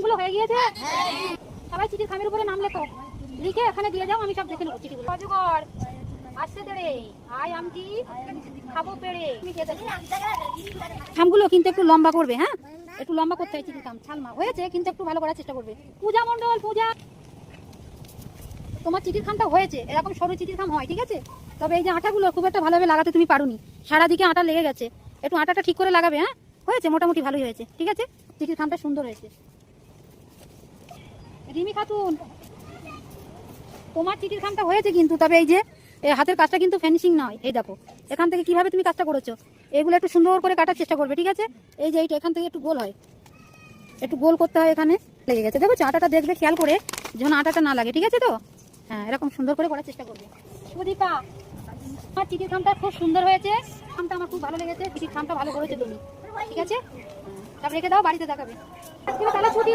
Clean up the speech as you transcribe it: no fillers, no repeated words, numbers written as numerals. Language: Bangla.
খামগুলো হয়ে গিয়েছে? সবাই চিঠির খামের উপরে নাম লেখো, লিখে এখানে দিয়ে যাও, আমি সব দেখে নেবো চিঠিগুলো। অজগর আসছে তেড়ে, আয় আমটি খাবো পেড়ে। খামগুলো কিন্তু একটু লম্বা করবে, হ্যাঁ একটু লম্বা করতে হয় চিঠির খাম। ছালমা হয়েছে কিন্তু একটু ভালো করার চেষ্টা করবে। পূজা মণ্ডল, পূজা তোমার চিঠির খামটা হয়েছে, এরকম সরু চিঠির খাম হয়, ঠিক আছে? তবে এই যে আটাগুলো খুব একটা ভালোভাবে লাগাতে তুমি পারোনি, সারাদিকে আটা লেগে গেছে, একটু আটাটা ঠিক করে লাগাবে। হ্যাঁ হয়েছে, মোটামুটি ভালোই হয়েছে, ঠিক আছে? চিঠির খামটা সুন্দর হয়েছে। রিমি খাতুন, তোমার চিঠির খামটা হয়েছে কিন্তু, তবে এই যে হাতের কাজটা কিন্তু ফিনিশিং নয়। এই দেখো এখান থেকে কিভাবে তুমি কাজটা করেছো, এগুলো একটু সুন্দর করে কাটার চেষ্টা করবে, ঠিক আছে? এই যে এইটা এখান থেকে একটু গোল হয়, একটু গোল করতে হয়, এখানে লেগে গেছে, দেখো আটাটা দেখবে খেয়াল করে যেন আটাটা না লাগে, ঠিক আছে তো? হ্যাঁ এরকম সুন্দর করে করার চেষ্টা করবে। সুদীপা, আমার চিঠির খামটা খুব সুন্দর হয়েছে, খামটা আমার খুব ভালো লেগেছে, চিঠির খামটা ভালো করেছে তুমি, ঠিক আছে? তারপর রেখে দাও, বাড়িতে দেখাবে। তাহলে ছুটি।